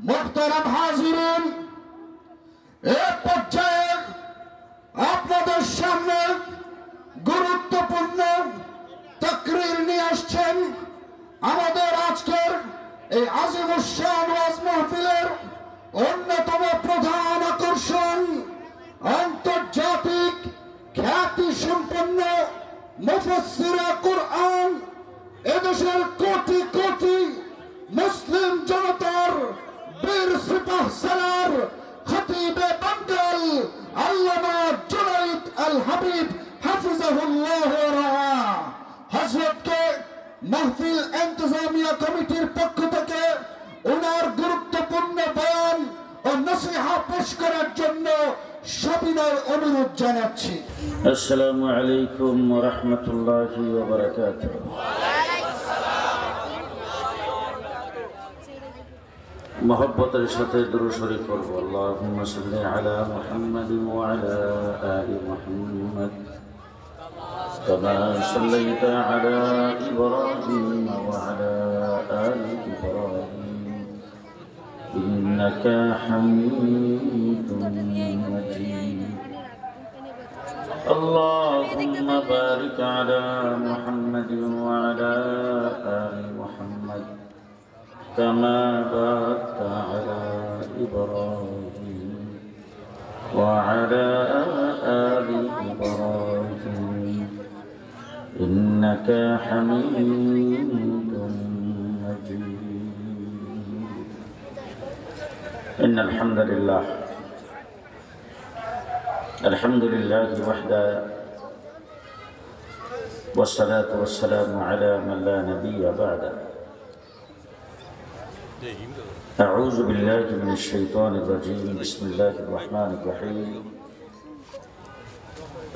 মুহতারাম হাজিরিন, এই পর্যায়ে আপনাদের সামনে গুরুত্বপূর্ণ তাকরীর নিয়ে আসছেন আমাদের আজকের এই আজিমুশ-শান ওয়াজ মাহফিলের অন্যতম প্রধান আকর্ষণ, আন্তর্জাতিক খ্যাতি সম্পন্ন মুফাসসিরে কুরআন, এদেশের কোটি কোটি মুসলিম জনতার বীর সিপাহ সালার খতিবে বাঙ্গাল আল্লামা জুনাইদ আল হাবিব হাফিজাহুল্লাহ ওয়া রাআ হযরতকে মাহফিল ইন্তেজামিয়া কমিটির পক্ষ থেকে ওনার গুরুত্বপূর্ণ বয়ান ও নসিহা পেশ করার জন্য সবিনয় অনুরোধ জানাচ্ছি। আসসালামু আলাইকুম ওয়া রাহমাতুল্লাহি ওয়া বারাকাতুহু। মোহব্বতের সাথে দুরূদ শরীফ পড়ব। আল্লাহুম্মা সাল্লি আলা মুহাম্মাদ ওয়া আলা আলি মুহাম্মাদ কামা সাল্লাইতা আলা ইব্রাহিম ওয়া আলা আলি ইব্রাহিম ইন্নাকা হামিদুম মাজিদ। اللهم بارك على محمد وعلى آل محمد كما باركت على إبراهيم وعلى آل إبراهيم إنك حميد مجيد. إن الحمد لله الحمد لله وحده والصلاة والسلام على من لا نبي بعده. أعوذ بالله من الشيطان الرجيم. بسم الله الرحمن الرحيم.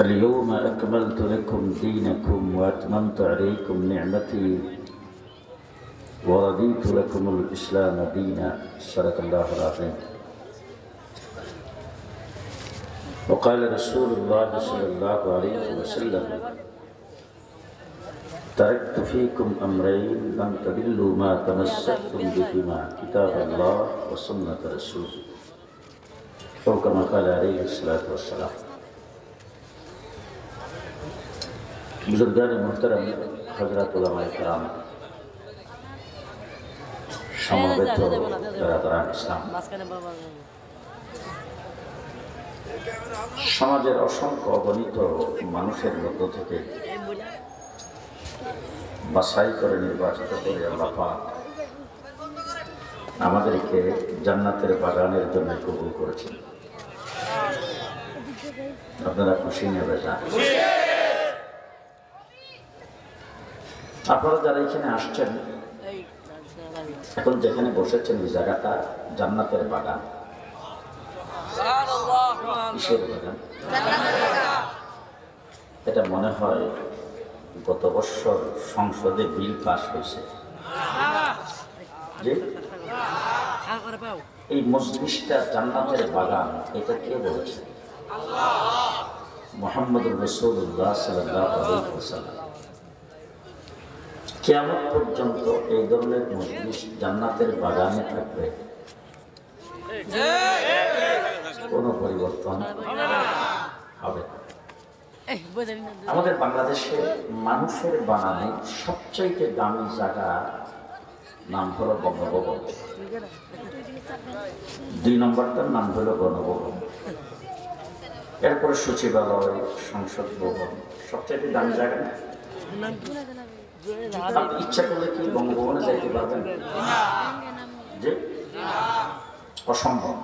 اليوم أكملت لكم دينكم وأتممت عليكم نعمتي ورضيت لكم الإسلام دينا. صدق الله العظيم. وقال رسول الله صلى الله عليه وسلم تركت فيكم أمرين لم تضلوا ما تمسكتم بهما كتاب الله وسنة رسوله أو كما قال عليه الصلاة والسلام. बुजुर्गान मुहतरम हजरत उलमाए किराम समवेत बरादरान इस्लाम, সমাজের অসংখ্য অগণিত মানুষের মধ্য থেকে বাছাই করে নির্বাচিত করে আল্লাহ পাক আমাদেরকে জান্নাতের বাগানের জন্য কবুল করেছেন। আপনারা খুশি নেবে যান। আপনারা যারা এখানে আসছেন, এখন যেখানে বসেছেন এই জায়গাটা জান্নাতের বাগান। কিসের বাগান? এটা মনে হয় গত বছর সংসদে বিল পাস হয়েছে যে এই মজলিসটা জান্নাতের বাগান। এটা কে বলেছে? মুহাম্মদুর রাসূলুল্লাহ সাল্লাল্লাহু আলাইহি ওয়াসাল্লাম। কিয়ামত পর্যন্ত এই ধরনের মজলিস জান্নাতের বাগানে থাকবে, কোনো পরিবর্তন হবে না। আমাদের বাংলাদেশে মানুষের বানানো সবচাইতে দামি জায়গা নাম হলো বঙ্গভবন, 2 নম্বরটার নাম হলো গণভবন, এরপরে সচিবালয়, সংসদ ভবন। সবচাইতে দামি জায়গা না? আপনি ইচ্ছা করলে কি বঙ্গভবনে যাইতে পারবেন? যে অসম্ভব।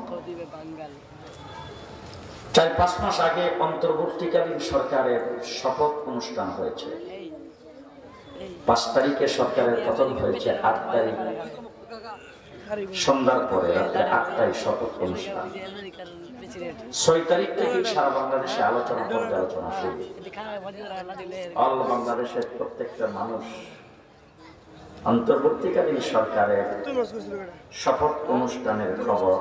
4-5 মাস আগে অন্তর্বর্তীকালীন সরকারের শপথ অনুষ্ঠান হয়েছে। 5 তারিখে সরকারের পতন হয়েছে, 8 তারিখ সন্ধ্যার পরে রাত্রে 8টায় শপথ অনুষ্ঠান। 6 তারিখ থেকে সারা বাংলাদেশে আলোচনা পর্যালোচনা শুরু। অল বাংলাদেশের প্রত্যেকটা মানুষ অন্তর্বর্তীকালীন সরকারের শপথ অনুষ্ঠানের খবর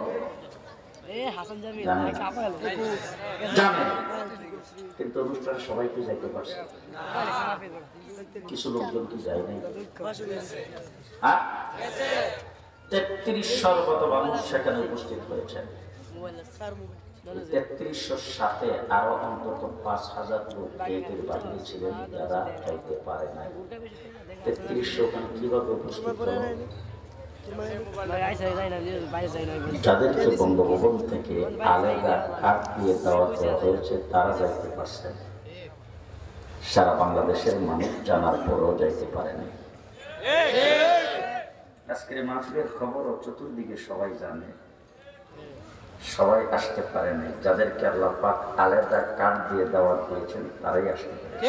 জানেন, কিন্তু অনুষ্ঠানে সবাই কি যাইতে পারছে? কিছু লোকজন কি যায় নাই? 3300 মতো মানুষ সেখানে উপস্থিত হয়েছেন। 3300 সাথে আরো অন্তত 5000 লোক গেটের বাইরে ছিলেন যারা যাইতে পারে নাই। 3300 ওখানে কিভাবে উপস্থিত হলো? যাদেরকে বঙ্গভবন থেকে আলাদা কার্ড দিয়ে দেওয়া হয়েছে তারা যাইতে পারছেন, সারা বাংলাদেশের মানুষ জানার পরও যাইতে পারেনি। আজকের মাহফিলের খবরও চতুর্দিকে সবাই জানে, সবাই আসতে পারেনি। যাদেরকে আল্লাহ পাক আলাদা কার্ড দিয়ে দাওয়াত দিয়েছেন তারাই আসতে পারেছে।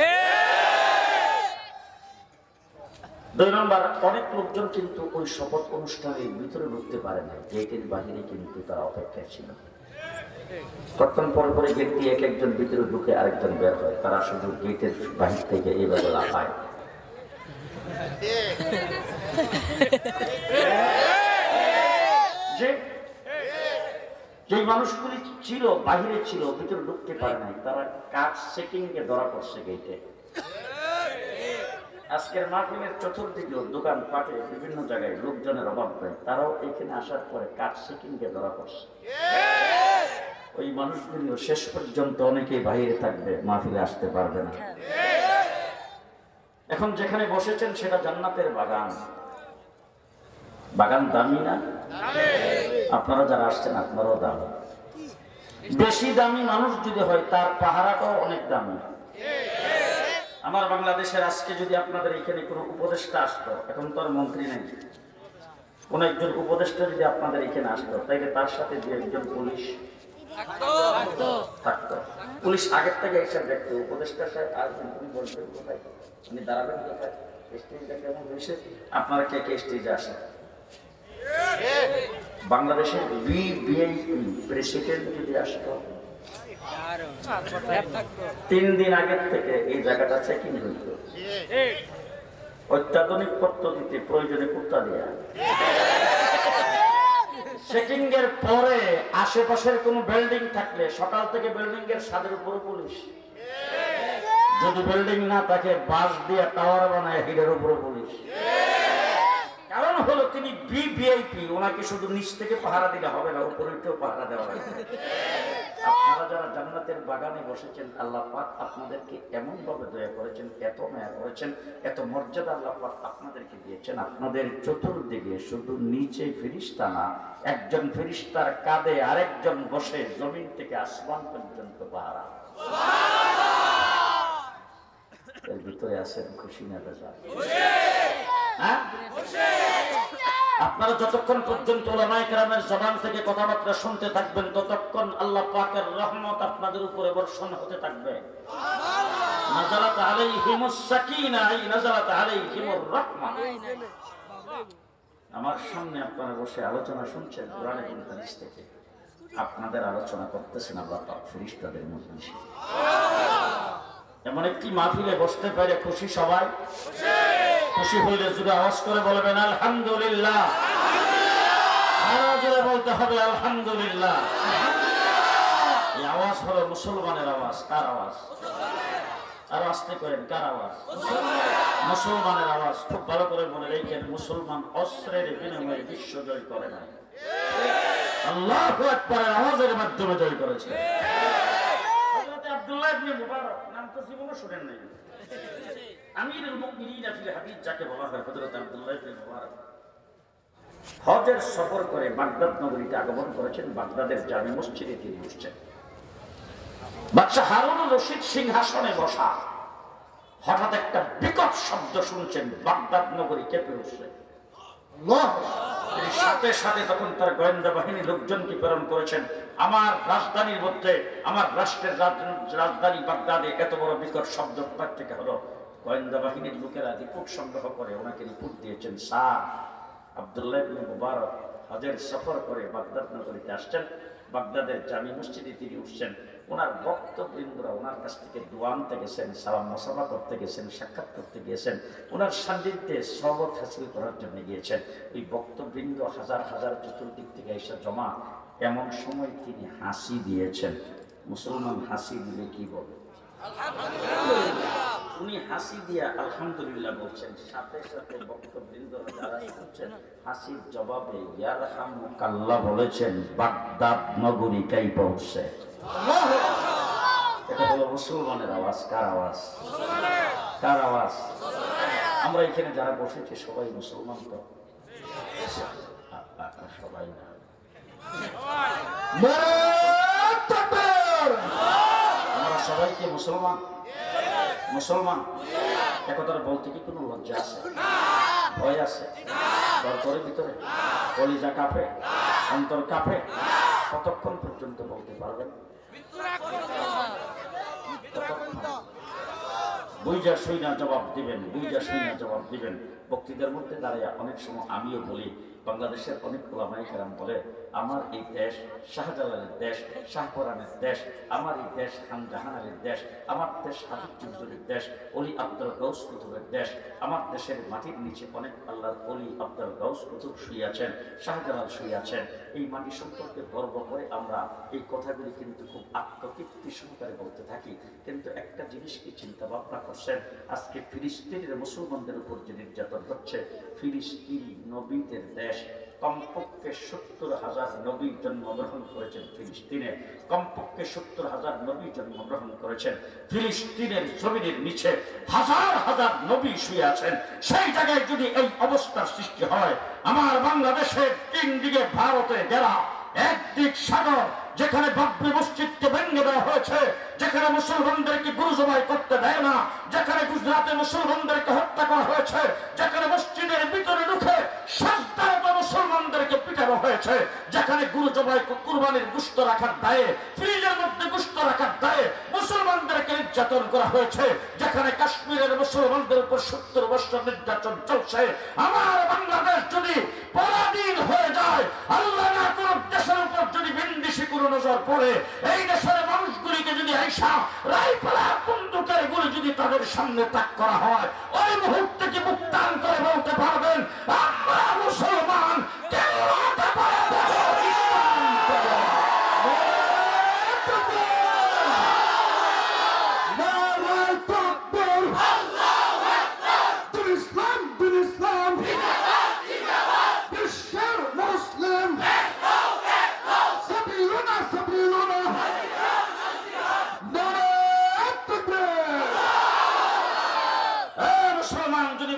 2 নম্বর, অনেক লোকজন কিন্তু ওই শপথ অনুষ্ঠানের ভিতরে ঢুকতে পারে না, গেটের বাহিরে কিন্তু তারা অপেক্ষায় ছিল। কতক্ষণ পরে পরে গেট দিয়ে এক একজন ভিতরে ঢুকে আরেকজন বের হয়, তারা শুধু গেটের বাহির থেকে এইভাবে লাফায়। যে মানুষগুলি ছিল বাহিরে ছিল, ভিতরে ঢুকতে পারে নাই, তারা কার্ড চেকিং এ ধরা পড়ছে গেটে। আজকের মাহফিলের চতুর্দিকেও দোকান পাটে বিভিন্ন জায়গায় লোকজনের অভাব নেই, তারাও এখানে আসার পরে কার্ড চেকিং এ ধরা পড়ছে। ওই মানুষগুলিও শেষ পর্যন্ত অনেকেই বাহিরে থাকবে, মাহফিলে আসতে পারবে না। এখন যেখানে বসেছেন সেটা জান্নাতের বাগান। বাগান দামি না? আপনারা যারা আসছেন আপনারাও দামি। বেশি দামি মানুষ যদি হয় তার পাহারাটাও অনেক দামি। আমার বাংলাদেশের আজকে যদি আপনাদের এখানে কোনো উপদেষ্টা আসতো, এখন তো আর মন্ত্রী নেই, কোন একজন উপদেষ্টা যদি আপনাদের এখানে আসতো, তাইলে তার সাথে 2-1 পুলিশ থাকতো। পুলিশ আগের থেকে এসে দেখতো উপদেষ্টা সাহেব আসবেন, তুমি বলবেন কোথায়, উনি দাঁড়াবেন কোথায়, স্টেজটা কেমন হয়েছে, আপনারা কে কে স্টেজে আসেন। বাংলাদেশের ভিভিআইপি প্রেসিডেন্ট যদি আসতো, 3 দিন আগের থেকে এই জায়গাটা চেকিং হইত, অত্যাধুনিক পদ্ধতিতে, প্রয়োজনে কুত্তা দিয়া। চেকিং এর পরে আশেপাশের কোন বিল্ডিং থাকলে সকাল থেকে বিল্ডিং এর ছাদের উপর পুলিশ, যদি বিল্ডিং না থাকে বাঁশ দিয়ে টাওয়ার বানায় হিডের উপর পুলিশ। কারণ হলো তিনি ভিভিআইপি, ওনাকে শুধু নিচ থেকে পাহারা দিলে হবে না, উপরেও পাহারা দেওয়া লাগবে। আপনারা যারা জান্নাতের বাগানে বসেছেন, আল্লাহ পাক আপনাদেরকে এমন ভাবে দয়া করেছেন, এত মায়া করেছেন, এত মর্যাদা আল্লাহ পাক আপনাদেরকে দিয়েছেন। আপনাদের চতুর্দিকে শুধু নিচে ফেরেশতা না, একজন ফেরেশতার কাঁধে আরেকজন বসে জমিন থেকে আসমান পর্যন্ত পাহারা। এর ভিতরে আছেন খুশি না বেজার? আপনারা যতক্ষণ পর্যন্ত উলামায়ে কেরামের জবান থেকে কথাবার্তা শুনতে থাকবেন, ততক্ষণ আল্লাহ পাকের রহমত আপনাদের উপরে বর্ষণ হতে থাকবে। নাযালাত আলাইহিমুস সাকিনা, আই নাযালাত আলাইহিমুর রাহমা। আমার সামনে আপনারা বসে আলোচনা শুনছেন কোরআন এবং হাদিস থেকে, আপনাদের আলোচনা করতেছেন আল্লাহ পাক ফেরেশতাদের মজলিসে। এমন একটি মাহফিলে বসতে পারে খুশি সবাই। খুশি হইলে যদি আওয়াজ করে বলবেন আলহামদুলিল্লাহ, আরো জোরে বলতে হবে আলহামদুলিল্লাহ। এই আওয়াজ হলো মুসলমানের আওয়াজ। কার আওয়াজ? আরো আসতে করেন, কার আওয়াজ? মুসলমানের আওয়াজ। খুব ভালো করে মনে রেখেন, মুসলমান অস্ত্রের বিনিময়ে বিশ্ব জয় করে নাই, আল্লাহু আকবারের আওয়াজের মাধ্যমে জয় করেছে। হযরত আব্দুল্লাহ ইবনে মুবারক, নাম তো জীবনও শুনেন নাই, আমিরুল মুমিনিন ফিল হাদিস যাকে বলা হয়, হযরত আব্দুল্লাহ ইবনে মুবারক হজের সফর করে বাগদাদ নগরীতে আগমন করেছেন। বাগদাদের জামে মসজিদে তিনি বসছেন। বাদশা হারুনুর রশিদ সিংহাসনে বসা, হঠাৎ একটা বিকট শব্দ শুনছেন, বাগদাদ নগরী কেঁপে উঠছে। তিনি সাথে সাথে তখন তার গোয়েন্দা বাহিনী লোকজনকে প্রেরণ করেছেন, আমার রাজধানীর মধ্যে, আমার রাষ্ট্রের রাজধানী বাগদাদে এত বড় বিকট শব্দ কোথা থেকে হলো। গোয়েন্দা বাহিনীর লোকেরা রিপোর্ট সংগ্রহ করে ওনাকে রিপোর্ট দিয়েছেন, স্যার আব্দুল্লাহ ইবনে মুবারক হজের সফর করে বাগদাদ নগরীতে আসছেন, বাগদাদের জামি মসজিদে তিনি উঠছেন। ওনার বক্তবৃন্দরা ওনার কাছ থেকে দোয়া আনতে গেছেন, সালাম মুসাফা করতে গেছেন, সাক্ষাৎ করতে গিয়েছেন, ওনার সান্নিধ্যে সহবত হাসিল করার জন্য গিয়েছেন। ওই বক্তবৃন্দ হাজার হাজার চতুর্দিক থেকে এসে জমা। এমন সময় তিনি হাসি দিয়েছেন। মুসলমান হাসি দিলে কি বলে? উনি হাসি দিয়া আলহামদুলিল্লাহ বলছেন, সাথে সাথে বক্তবৃন্দ যারা শুনছেন হাসির জবাবে ইয়ারহামুকাল্লাহ বলেছেন বাগদাদ নগরী কাইপা উঠছে। এটা হলো মুসলমানের আওয়াজ। কার আওয়াজ? কার আওয়াজ? আমরা এখানে যারা বসেছি সবাই মুসলমান তো? সবাই না। আমরা সবাই কি মুসলমান? মুসলমান একথাটা বলতে কি কোনো লজ্জা আছে? ভয় আছে? দরকারের ভিতরে কলিজা কাঁপে, অন্তর কাঁপে? কতক্ষণ পর্যন্ত বলতে পারবেন? বুঝা শুই না জবাব দিবেন, বুঝা শুই না জবাব দিবেন। বক্তৃতার মধ্যে দাঁড়িয়ে অনেক সময় আমিও বলি, বাংলাদেশের অনেক ওলামায়ে কেরাম বলে আমার এই দেশ শাহজালালের দেশ, শাহপরানের দেশ, আমার এই দেশ খান জাহান আলীর দেশ, আমার দেশ হাবিব চৌধুরীর দেশ, অলি আব্দুল গাউস কুতুবের দেশ। আমার দেশের মাটির নিচে অনেক আল্লাহর অলি আব্দুল গাউস কুতুব শুয়ে আছেন, শাহজালাল শুয়ে আছেন। এই মাটি সম্পর্কে গর্ব করে আমরা এই কথাগুলি কিন্তু খুব আত্মতৃপ্তি সহকারে বলতে থাকি। কিন্তু একটা জিনিস কি চিন্তা ভাবনা করছেন? আজকে ফিলিস্তিনের মুসলমানদের উপর যে নির্যাতন হচ্ছে, ফিলিস্তিন নবীদের দেশ। কমপক্ষে 70,000 নবী জন্মগ্রহণ করেছেন ফিলিস্তিনে, কমপক্ষে 70,000 নবী জন্মগ্রহণ করেছেন ফিলিস্তিনের জমিনের নিচে। হাজার হাজার নবী শুয়ে আছেন। সেই জায়গায় যদি এই অবস্থার সৃষ্টি হয়, আমার বাংলাদেশের 3 দিকে ভারতে ঘেরা, একদিক সাগর, যেখানে বাবরি মসজিদকে ভেঙে দেওয়া হয়েছে, যেখানে মুসলমানদেরকে গুরু জবাই করতে দেয় না, যেখানে গুজরাটে মুসলমানদেরকে হত্যা করা হয়েছে, যেখানে মসজিদের ভিতরে ঢুকে সাজদারত মুসলমানদেরকে পিটানো হয়েছে, যেখানে গুরু জবাই কুরবানির গোশত রাখার দায়ে, ফ্রিজের মধ্যে গোশত রাখার দায়ে মুসলমানদেরকে নির্যাতন করা হয়েছে, যেখানে কাশ্মীরের মুসলমানদের উপর 70 বছর নির্যাতন চলছে। আমার বাংলাদেশ যদি পরাধীন হয়ে যায়, আল্লাহ না কোন দেশের উপর যদি বিন্দিসি কোনো নজর পড়ে, এই দেশের মানুষগুলিকে যদি আইসা রাইফেলা বন্দুকের গুলি যদি তাদের সামনে তাক করা হয়, ওই মুহূর্তে কি মুক্তান করে বলতে পারবেন আমরা মুসলমান? কেন হতে পারে বলো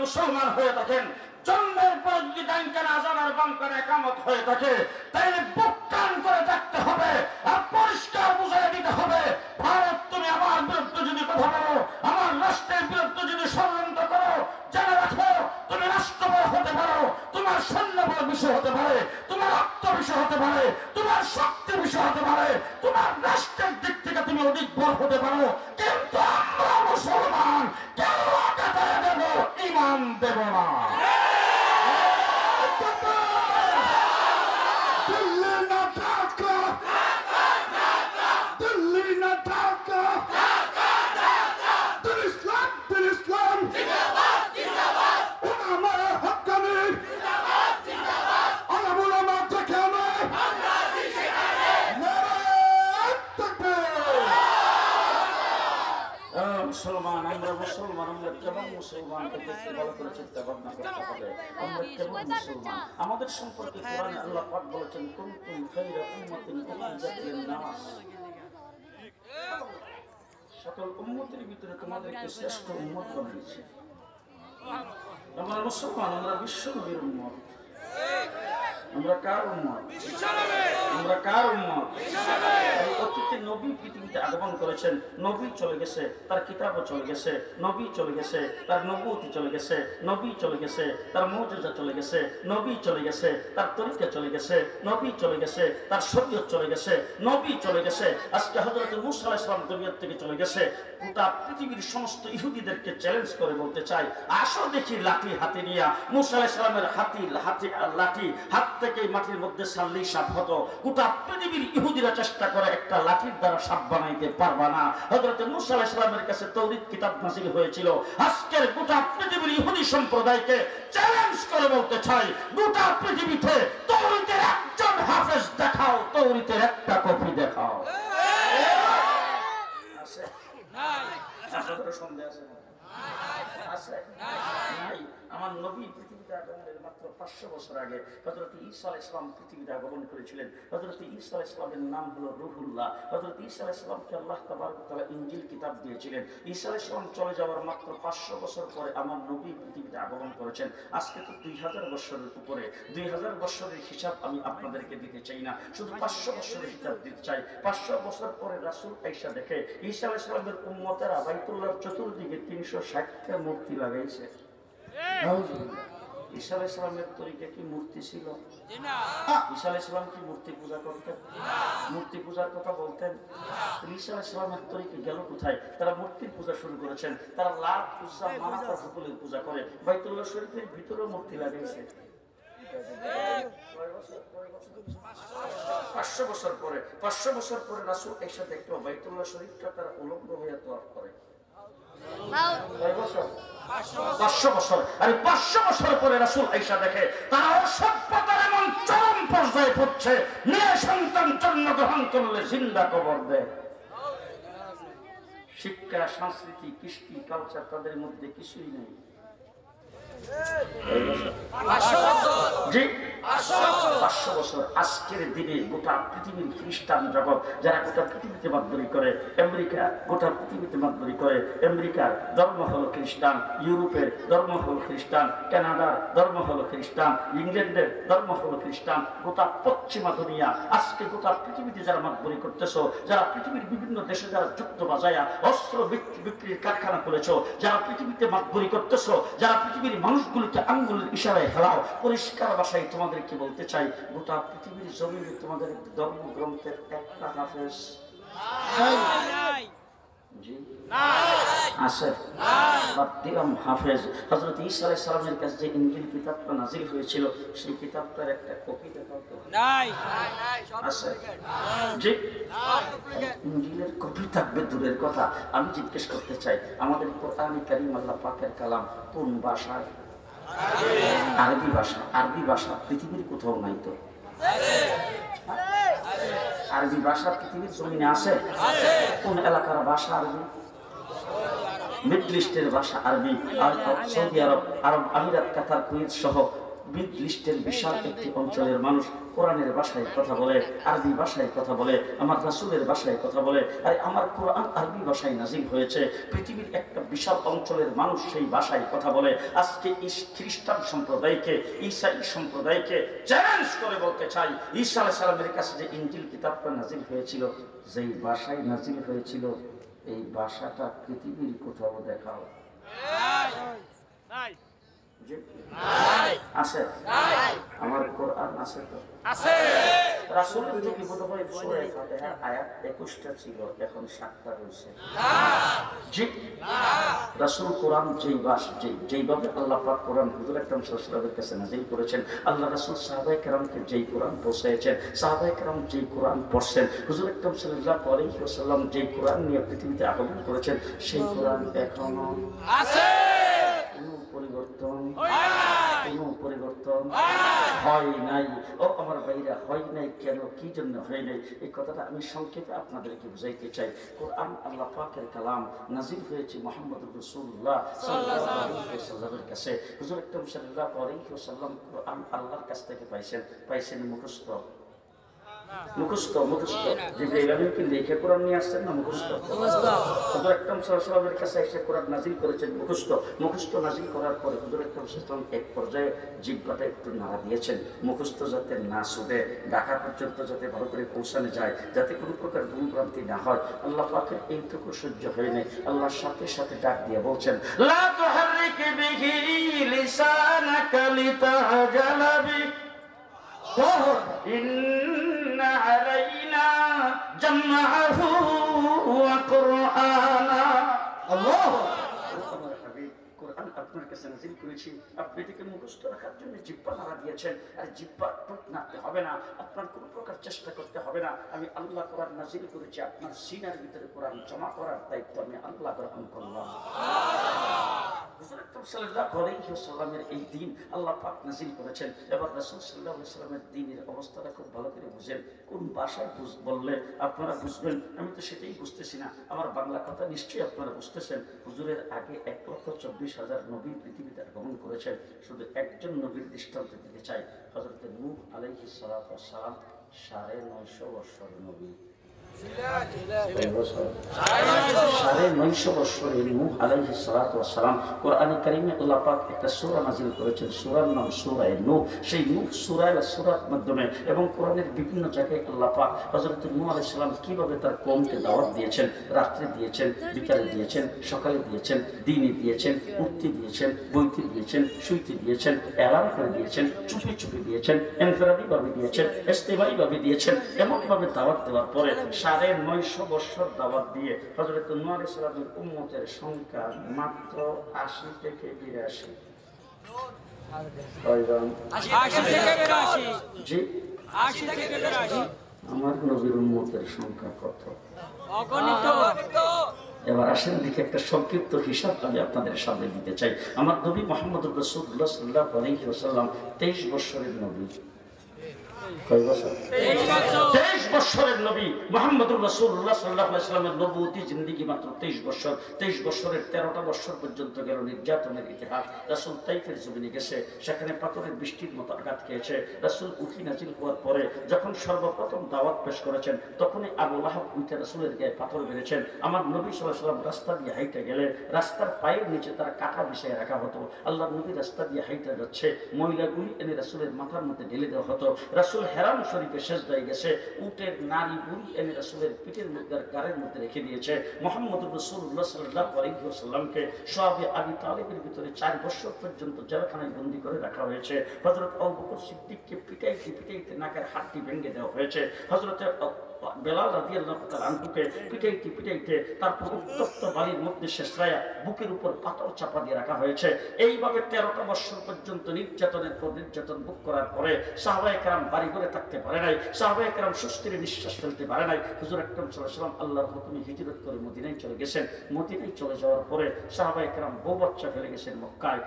মুসলমান হয়ে থাকেন, জন্মের পর যদি ডাইনকানে আযান আর বামকানে ইকামত হয়ে থাকে, তাহলে বুক টান করে থাকতে হবে আর পরিষ্কার বুঝিয়ে দিতে হবে, ভারত তুমি আমার বিরুদ্ধে যদি কথা বলো, আমার রাষ্ট্রের বিরুদ্ধে যদি ষড়যন্ত্র করো, জেনে রাখো তুমি রাষ্ট্রবল হতে পারো, তোমার সৈন্যবল বিষয় হতে পারে, তোমার রক্ত বিষয় হতে পারে, তোমার শক্তি বিষয় হতে পারে, তোমার রাষ্ট্রের দিক থেকে তুমি অধিক বড় হতে পারো, কিন্তু আমরা মুসলমান কেন কাটায় দেব? ইমান দেব না। মুসলমান আমরা মুসলমান, আমরা কেমন মুসলমান দেখতে ভালো করে চিন্তা ভাবনা করতে হবে। আমরা কেমন মুসলমান? আমাদের সম্পর্কে কোরআনে আল্লাহ পাক বলেছেন কুনতুম খায়রা উম্মাতিন উখরিজাত লিন-নাস, সকল উম্মতের ভিতরে তোমাদেরকে শ্রেষ্ঠ উম্মত বানিয়েছি। আমরা মুসলমান, আমরা বিশ্ব নবীর উম্মত। আমরা কার উম্মত? আমরা কার উম্মত? অতীতে নবী পৃথিবীতে আগমন করেছেন, নবী চলে গেছে, তার কিতাবও চলে গেছে, নবী চলে গেছে, তার নবুয়তি চলে গেছে, নবী চলে গেছে, তার মুজিজা চলে গেছে, নবী চলে গেছে, তার তরিকা চলে গেছে, নবী চলে গেছে, তার শরীয়ত চলে গেছে, নবী চলে গেছে। আজকে হযরত মুসা আলাইহিস সালাম দুনিয়া থেকে চলে গেছে। গোটা পৃথিবীর সমস্ত ইহুদিদেরকে চ্যালেঞ্জ করে বলতে চাই, আসো দেখি লাঠি হাতে নিয়ে। মুসা আলাইহিস সালামের লাঠি হাত থেকে মাটির মধ্যে ছাড়লেই সাপ হতো। গোটা পৃথিবীর ইহুদিরা চেষ্টা করে একটা লাঠির দ্বারা সাপ বানাইতে পারবা না। হযরত মুসা আলাইহিস সালামের কাছে তাওরীত কিতাব নাযিল হয়েছিল। আজকের গোটা পৃথিবীর ইহুদি সম্প্রদায়কে চ্যালেঞ্জ করে বলতে চাই, গোটা পৃথিবীতে তাওরীতের একজন হাফেজ দেখাও, তাওরীতের একটা কপি দেখাও। আছে? নাই। আপনাদের সন্দেহ আছে? আছে? নাই। আমার নবী পৃথিবীতে আগমনের মাত্র 500 বছর আগে হযরত ঈসা আলাইহিস সালাম পৃথিবীতে আগমন করেছিলেন। হযরত ঈসা আলাইহিস সালামের নাম হলো রূহুল্লাহ। হযরত ঈসা আলাইহিস সালামকে আল্লাহ তাবারক ওয়া তাআলা ইনজিল কিতাব দিয়েছিলেন। ঈসা আলাইহিস সালাম চলে যাওয়ার মাত্র 500 বছর পরে আমার নবী পৃথিবীতে আগমন করেছেন। আজকে তো 2000 বছরের উপরে। 2000 বছরের হিসাব আমি আপনাদেরকে দিতে চাই না, শুধু 500 বছরের হিসাব দিতে চাই। 500 বছর পরে রাসূল আয়েশা দেখে ঈসা আলাইহিস সালামের উম্মতেরা বাইতুল্লাহর চতুর্দিকে 360টা মূর্তি লাগাইছে। ঈসা আলাইহিস সালামের তরিকা কি মূর্তি ছিল? ঈসা আলাইহিস সালাম কি মূর্তি পূজা করতেন? মূর্তি পূজার কথা বলতেন? ঈসা আলাইহিস সালামের তরিকা গেল কোথায়? তারা মূর্তির পূজা শুরু করেছেন। তারা লাত, উজ্জা, মানাত আর হুবলের পূজা করে। বাইতুল্লাহ শরীফের ভিতরেও মূর্তি লাগাইছে। 500 বছর পরে 500 বছর পরে রাসূল আয়েশা দেখলো বাইতুল্লাহ শরীফটা তারা উলঙ্গ হয়ে তওয়াফ করে। 500 বছর। আরে 500 বছর পরে রাসূল আয়েশা দেখে তারা অসভ্যতার এমন চরম পর্যায়ে পড়ছে, মেয়ে সন্তান জন্মগ্রহণ করলে জিন্দা কবর দেয়। শিক্ষা, সংস্কৃতি, কৃষ্টি, কালচার তাদের মধ্যে কিছুই নেই। জি 500 বছর। আজকের দিনে গোটা পৃথিবীর খ্রিস্টান জগৎ, যারা গোটা পৃথিবীতে মাতবরি করে, আমেরিকা গোটা পৃথিবীতে মাতবরি করে, আমেরিকার ধর্ম হলো খ্রিস্টান, ইউরোপের ধর্ম হলো খ্রিস্টান, কানাডার ধর্ম হলো খ্রিস্টান, ইংল্যান্ডের ধর্ম হলো খ্রিস্টান, গোটা পশ্চিমা দুনিয়া আজকে গোটা পৃথিবীতে যারা মাতবরি করতেছ, যারা পৃথিবীর বিভিন্ন দেশে যারা যুদ্ধ বাজায়া অস্ত্র বিক্রির কারখানা করেছ, যারা পৃথিবীতে মাতবরি করতেছ, যারা পৃথিবীর মানুষগুলিকে আঙ্গুলের ইশারায় হেলাও, পরিষ্কার ভাষায় তোমাদেরকে বলতে চাই, গোটা পৃথিবীর জমিনে তোমাদের ধর্মগ্রন্থের একটা হাফেজ আছে? হাফেজ হযরত ঈসা আলাইহিস সালামের কাছে যে ইনজিল কিতাবটা নাযিল হয়েছিল, সেই কিতাবটার একটা কপি দেখাও তো। আছে? জি, ইনজিলের কপি থাকবে দূরের কথা। আমি জিজ্ঞেস করতে চাই, আমাদের কোরআন কারীম আল্লাহ পাকের কালাম কোন ভাষায়? আরবি ভাষা। আরবি ভাষা পৃথিবীর কোথাও নাই তো। আরবি ভাষা পৃথিবীর জমিনে আছে? কোন এলাকার ভাষা আরবি? মিডল ইস্টের ভাষা আরবি। আর সৌদি আরব, আরব আমিরাত, কাতার, কুয়েত সহ মিডল ইস্টের বিশাল একটি অঞ্চলের মানুষ কোরআনের ভাষায় কথা বলে, আরবি ভাষায় কথা বলে, আমার রাসূলের ভাষায় কথা বলে। আর আমার কোরআন আরবি ভাষায় নাযিল হয়েছে। পৃথিবীর একটা বিশাল অঞ্চলের মানুষ সেই ভাষায় কথা বলে। আজকে খ্রিস্টান সম্প্রদায়কে, ঈসাই সম্প্রদায়কে চ্যালেঞ্জ করে বলতে চাই, ঈসা আলাইহিস সালামের কাছে যে ইনজিল কিতাবটা নাযিল হয়েছিল, যেই ভাষায় নাযিল হয়েছিল, এই ভাষাটা পৃথিবীর কোথাও দেখাও আছে? আমার কোরআন আছে তো? আছে। রাসূলের যুগে বোধহয় সূরা ফাতিহার আয়াত 21টা ছিল, এখন 7টা হয়েছে। জি, রাসূল কোরআন যেইভাবে আল্লাহ পাক কোরআন হুজুর আকরাম সাল্লাল্লাহু আলাইহি ওয়াসাল্লামের কাছে নাযিল করেছেন, আল্লাহ রাসূল সাহাবায়ে কেরামকে যেই কোরআন পৌঁছেছেন, সাহাবায়ে কেরাম যেই কোরআন পড়ছেন, হুজুর আকরাম সাল্লাল্লাহু আলাইহি ওয়াসাল্লাম যেই কোরআন নিয়ে পৃথিবীতে আগমন করেছেন, সেই কোরআন এখনো আছে। পরিবর্তন হয় নাই। ও আমার ভাইরা, হয় নাই কেন, কি জন্য হয় নাই, এই কথাটা আমি সংক্ষেপে আপনাদেরকে বুঝাইতে চাই। কোরআন আল্লাহ পাকের কালাম, নাযিল হয়েছে মুহাম্মদুর রাসূলুল্লাহ সাল্লাল্লাহু আলাইহি ওয়াসাল্লামের কাছে। হুজুর আকরাম সাল্লাল্লাহু আলাইহি ওয়াসাল্লাম কোরআন আল্লাহর কাছ থেকে পাইছেন মুখস্থ। জিবরাইল আমিন কি লেখা কোরআন নিয়ে আসছেন না মুখস্থ? হুজুর আকরাম সাল্লাল্লাহু আলাইহি ওয়াসাল্লামের কাছে এসে কোরআন নাযিল করেছেন মুখস্থ নাযিল করার পরে হুজুর আকরাম সাল্লাল্লাহু আলাইহি ওয়াসাল্লাম এক পর্যায়ে জিহ্বাটা একটু নাড়া দিয়েছেন, মুখস্থ যাতে না ছুটে, ঢাকা পর্যন্ত যাতে ভালো করে পৌঁছানো যায়, যাতে কোনো প্রকার ভুল ভ্রান্তি না হয়। আল্লাহ পাকের এইটুকু সহ্য হয় নাই। আল্লাহর সাথে সাথে ডাক দিয়ে বলছেন, লা তুহাররিক বিহি লিসানাকা লিতাজালা বি ইন্না আলাইনা জামআহু ওয়া কুরআনা। আল্লাহু আকবার। হাবিব, কোরআন আপনার কাছে নাযিল করেছি, আপনি এটাকে মুখস্থ রাখার জন্য জিহ্বা নাড়া দিয়েছেন। আর জিহ্বা টুক নাড়তে হবে না, আপনার কোনো প্রকার চেষ্টা করতে হবে না। আমি আল্লাহ কোরআন নাযিল করেছি, আপনার সিনার ভিতরে কোরআন জমা করার দায়িত্ব আমি আল্লাহ গ্রহণ করলাম। হুজুর আকরাম সাল্লাল্লাহু আলাইহি ওয়াসাল্লামের এই দিন আল্লাহ পাক নাযিল করেছেন। এবার রাসূল সাল্লাল্লাহু আলাইহি ওয়াসাল্লামের দ্বীনের অবস্থাটা খুব ভালো করে বুঝেন। কোন ভাষায় বললে আপনারা বুঝবেন, আমি তো সেটাই বুঝতেছি না। আমার বাংলা কথা নিশ্চয়ই আপনারা বুঝতেছেন। হুজুরের আগে 1,24,000 নবী পৃথিবীতে আগমন করেছেন। শুধু একজন নবীর দৃষ্টান্ত দিতে চাই, হযরত নূহ আলাইহিস সালাতু ওয়াস সালাম 950 বছরের নবী। 950 বছরে নূহ আলাইহিস সালাতু ওয়াস সালাম কোরআনে কারীমে আল্লাহ পাক একটা সূরা নাযিল করেছেন, সূরার নাম সূরা নূহ। সেই নূহ সূরার মাধ্যমে এবং কোরআনের বিভিন্ন জায়গায় আল্লাহ পাক হযরত নূহ আলাইহিস সালাম কিভাবে তার কওমকে দাওয়াত দিয়েছেন, রাত্রে দিয়েছেন, বিকালে দিয়েছেন, সকালে দিয়েছেন, দিনে দিয়েছেন, উঠতে দিয়েছেন, বইতে দিয়েছেন, শুইতে দিয়েছেন, এলান করে দিয়েছেন, চুপি চুপি দিয়েছেন, ইনফিরাদি ভাবে দিয়েছেন, ইস্তিমাই ভাবে দিয়েছেন। এমন ভাবে দাওয়াত দেওয়ার পরে 950 বছর দাওয়াত দিয়ে হযরত নূহ আলাইহিস সালামের উম্মতের সংখ্যা মাত্র 80 থেকে 82। কয়জন? 80 থেকে 82। জি, 80 থেকে 82। আমার নবীর উম্মতের সংখ্যা কত? অগণিত। এবার আসেন দেখে একটা সংক্ষিপ্ত হিসাব আমি আপনাদের সামনে দিতে চাই। আমার নবী মুহাম্মদুর রাসূলুল্লাহ সাল্লাল্লাহু আলাইহি ওয়াসাল্লাম 23 বছরের নবী। কয় বছর? 23 বছরের নবী মুহাম্মদুর রাসূলুল্লাহ সাল্লাল্লাহু আলাইহি ওয়াসাল্লামের নবুয়তি জিন্দেগি মাত্র 23 বছর। 23 বছরের 13টা বছর পর্যন্ত গেল নির্যাতনের ইতিহাস। রাসূল তাইফের জমিনে গেছে, সেখানে পাথরের বৃষ্টির মতো আঘাত খেয়েছে। রাসূল উঠি নাজিল হওয়ার পরে যখন সর্বপ্রথম দাওয়াত পেশ করেছেন, তখনই আবু লাহাব উঠে রাসূলের গায়ে পাথর মেরেছেন। আমার নবী সাল্লাল্লাহু আলাইহি ওয়াসাল্লাম রাস্তা দিয়ে হাইটে গেলে রাস্তার পায়ের নিচে তার কাঁটা বিছায় রাখা হতো। আল্লাহর নবী রাস্তা দিয়ে হাইটে যাচ্ছে, ময়লাগুলি এনে রাসূলের মাথার মধ্যে ঢেলে দেওয়া হতো। রাসূল হেরাম শরীফে সেজদায় গেছে, উটের নারী বুড়ি এনে রাসূলের পিঠের মধ্যে গাড়ির মধ্যে রেখে দিয়েছে। মুহাম্মদুর রাসূলুল্লাহ সাল্লাল্লাহু আলাইহি ওয়াসাল্লামকে সাহাবে আবি তালিবের ভিতরে 4 বছর পর্যন্ত জেলখানায় বন্দী করে রাখা হয়েছে। হযরত আবু বকর সিদ্দিককে পিটাইতে নাকের হাড়টি ভেঙে দেওয়া হয়েছে। হযরত বেলাল রাদিয়াল্লাহু তাআলা আনহুকে পিটাইতে তারপর উত্তপ্ত বালির মধ্যে শেষরায়া বুকের উপর পাথর চাপা দিয়ে রাখা হয়েছে। এইভাবে 13টা বছর পর্যন্ত নির্যাতনের পর নির্যাতন ভোগ করার পরে সাহাবায়ে কেরাম বাড়ি ঘরে থাকতে পারে নাই, সাহাবায়ে কেরাম সুস্থিরে নিঃশ্বাস ফেলতে পারে নাই। হুজুর আকরাম সাল্লাল্লাহু আলাইহি ওয়াসাল্লাম আল্লাহর হুকুমে হিজরত করে মদিনায় চলে গেছেন। মদিনায় চলে যাওয়ার পরে সাহাবায়ে কেরাম বউ বাচ্চা ফেলে গেছেন মক্কায়,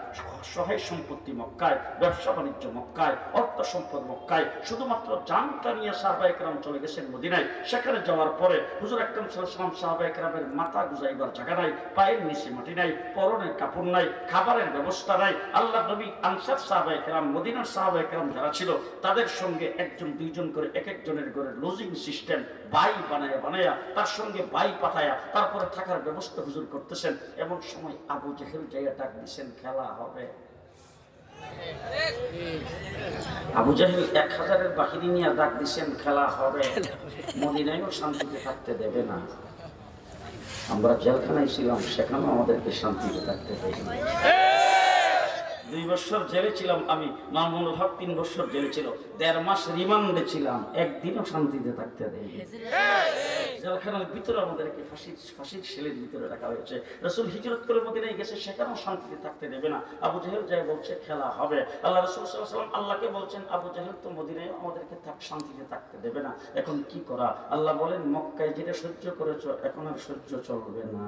সহায় সম্পত্তি মক্কায়, ব্যবসা বাণিজ্য মক্কায়, অর্থ সম্পদ মক্কায়, শুধুমাত্র জানটা নিয়ে সাহাবায়ে কেরাম চলে গেছেন মদিনায়। সেখানে যাওয়ার পরে হুজুর আকরাম সাল্লাল্লাহু আলাইহি ওয়াসাল্লাম সাহাবায়ে কেরামের মাথা গুজাইবার জায়গা নাই, পায়ের নিচে মাটি নাই, পরনের কাপড় নাই, খাবারের ব্যবস্থা নাই। আল্লাহর নবী আনসার সাহাবায়ে কেরাম, মদিনার সাহাবায়ে কেরাম যারা ছিল তাদের সঙ্গে একজন দুইজন করে এক একজনের ঘরে লজিং সিস্টেম বাই বানায়া তার সঙ্গে বাই পাঠায়া তারপরে থাকার ব্যবস্থা হুজুর করতেছেন। এমন সময় আবু জেহেল যাইয়া ডাক দিছেন, খেলা হবে। আবু জাহেল 1000-এর বাহিনী নিয়ে ডাক দিচ্ছেন, খেলা হবে। মদিনায়ও শান্তিতে থাকতে দেবে না। আমরা জেলখানায় ছিলাম, সেখানেও আমাদেরকে শান্তিতে থাকতে দেবে না। 2 বছর জেলে ছিলাম আমি, মামুনুল হক 3 বছর জেলে ছিল, 1.5 মাস রিমান্ডে ছিলাম, একদিনও শান্তিতে থাকতে দেয়নি। জেলখানার ভিতরে আমাদেরকে ফাঁসির সেলের ভিতরে রাখা হয়েছে। রাসূল হিজরত করে মদিনায় গেছে, সেখানেও শান্তিতে থাকতে দেবে না। আবু জাহেল যাই বলছে খেলা হবে। আল্লাহ রাসূল সাল্লাল্লাহু আলাইহি ওয়াসাল্লাম আল্লাহকে বলছেন, আবু জাহেল তো মদিনায় আমাদেরকে শান্তিতে থাকতে দেবে না, এখন কি করা? আল্লাহ বলেন, মক্কায় যেটা সহ্য করেছো এখন আর সহ্য চলবে না।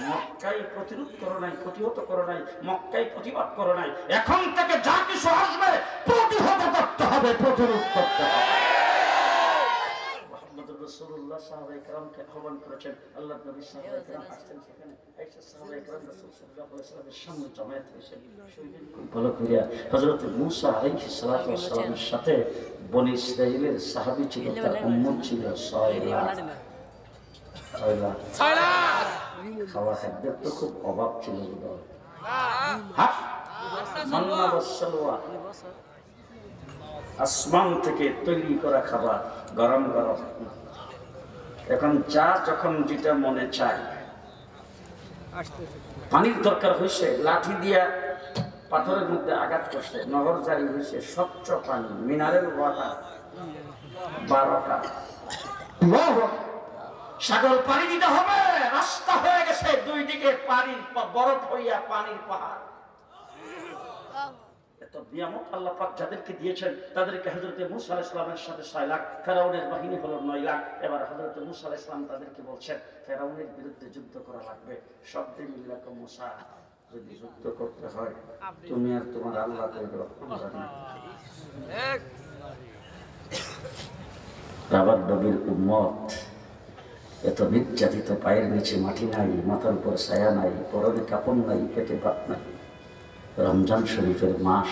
মক্কায় প্রতিরোধ করো নাই, প্রতিহত করো নাই, মক্কায় প্রতিবাদ করো নাই, এখন থেকে যা কিছু আসবে প্রতিহত করতে হবে, প্রতিরোধ করতে হবে। মুহাম্মদুর রাসূলুল্লাহ সাহাবায়ে কেরামকে আহ্বান করেছেন। আল্লাহর নবী সাহাবায়ে কেরাম আসছেন, সেখানে আয়েশা সাহাবায়ে কেরাম রাসূল সাল্লাল্লাহু আলাইহি ওয়াসাল্লামের সামনে জমায়েত হয়েছেন। ভালো করিয়া হযরত মূসা আলাইহিস সালাতু ওয়াস সালামের সাথে বনী ইসরাঈলের সাহাবী ছিল, তার উম্মত ছিল 6 লাখ। খাওয়া খাদ্যের তো খুব অভাব ছিল। আসমান থেকে তৈরি করা খাবার গরম গরম। এখন যখন যেটা মনে চায়, পানির দরকার হয়েছে, লাঠি দিয়া পাথরের মধ্যে আঘাত করছে, নহর জারি হয়েছে, স্বচ্ছ পানি, মিনারেল ওয়াটার 12টা। সাগর পানি দিতে হবে, রাস্তা হয়ে গেছে, 2 দিকে পানির বরফ হইয়া পানির পাহাড়। এত নিয়ামত আল্লাহ পাক যাদেরকে দিয়েছেন তাদেরকে হযরত মূসা আলাইহিস সালামের সাথে 6 লাখ, ফেরাউনের বাহিনী হলো 9 লাখ। এবার হযরত মূসা আলাইহিস সালাম তাদেরকে বলছেন ফেরাউনের বিরুদ্ধে যুদ্ধ করা লাগবে। শব্দে মিল্লাক মূসা, যদি যুদ্ধ করতে হয় তুমি আর তোমার আল্লাহ কইরো, আমরা না। রাবার নবীর উম্মত এত নির্যাতিত, পায়ের নিচে মাটি নাই, মাথার উপর ছায়া নাই, পরনে কাপড় নাই, পেটে ভাত নাই। রমজান শরীফের মাস,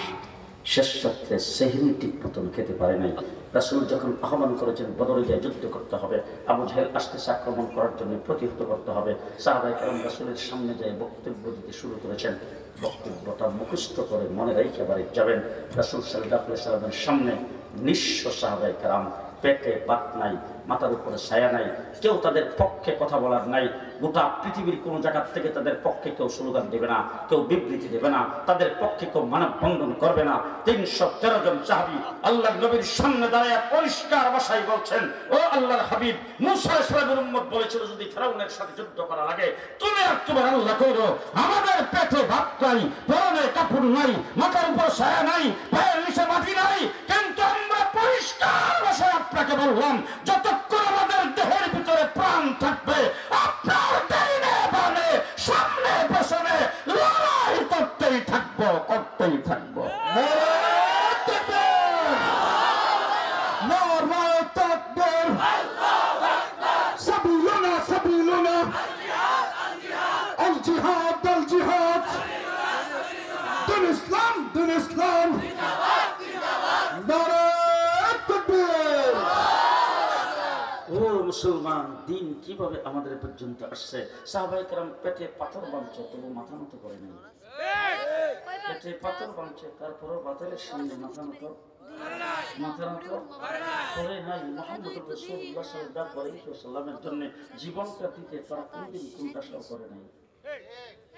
শেষ রাত্রে সেহরি ঠিক মতন খেতে পারে নাই। রাসূল যখন আহ্বান করেছেন বদরে যায় যুদ্ধ করতে হবে, আবু জাহেল আসতেছে আক্রমণ করার জন্য, প্রতিহত করতে হবে, সাহাবায়ে কেরাম রাসূলের সামনে যায় বক্তব্য দিতে শুরু করেছেন। বক্তব্যটা মুখস্থ করে মনে রেখে বাড়ি যাবেন। রাসূল সাল্লাল্লাহু আলাইহি ওয়াসাল্লামের সামনে নিঃস্ব সাহাবায়ে কেরাম, পেটে ভাত নাই, মাথার উপরে ছায়া নাই, কেউ তাদের পক্ষে কথা বলার নাই। গোটা পৃথিবীর কোন জায়গা থেকে তাদের পক্ষে কেউ স্লোগান দেবে না, কেউ বিবৃতি দেবে না, তাদের পক্ষে কেউ মানববন্ধন করবে না। 313 জন সাহাবী আল্লাহর নবীর সামনে দাঁড়িয়ে পরিষ্কার ভাষায় বলছেন, ও আল্লাহর হাবিব, মূসা আলাইহিস সালামের উম্মত বলেছিল যদি ফেরাউনের সাথে যুদ্ধ করা লাগে তুমি আর তোমার আল্লাহ কইরো, আমাদের পেটে ভাত নাই, পরনে কাপড় নাই, মাথার উপর ছায়া নাই, পায়ের নিচে মাটি নাই, কিন্তু আমরা পরিষ্কার ভাষায় আপনাকে বললাম যতক্ষণ আমাদের দেহের ভিতরে প্রাণ থাকবে আপনার ডাইনে বামে সামনে পেছনে লড়াই করতেই থাকবো, করতেই থাকবো। ইসলাম, দিন ইসলাম, ও মুসলমান, দিন কিভাবে আমাদের পর্যন্ত আসছে। সাহাবায়ে কেরাম পেটে পাথর বাঁধছে তবু মাথা নত করে নাই। পেটে পাথর বাঁধছে তারপরও বাতিলের সামনে মাথা নত করে নাই। মুহাম্মদ রাসূলুল্লাহ সাল্লাল্লাহু আলাইহি ওয়াসাল্লামের জন্য জীবনটা দিতে তারা কোনদিন কোনটা সহ করে নাই,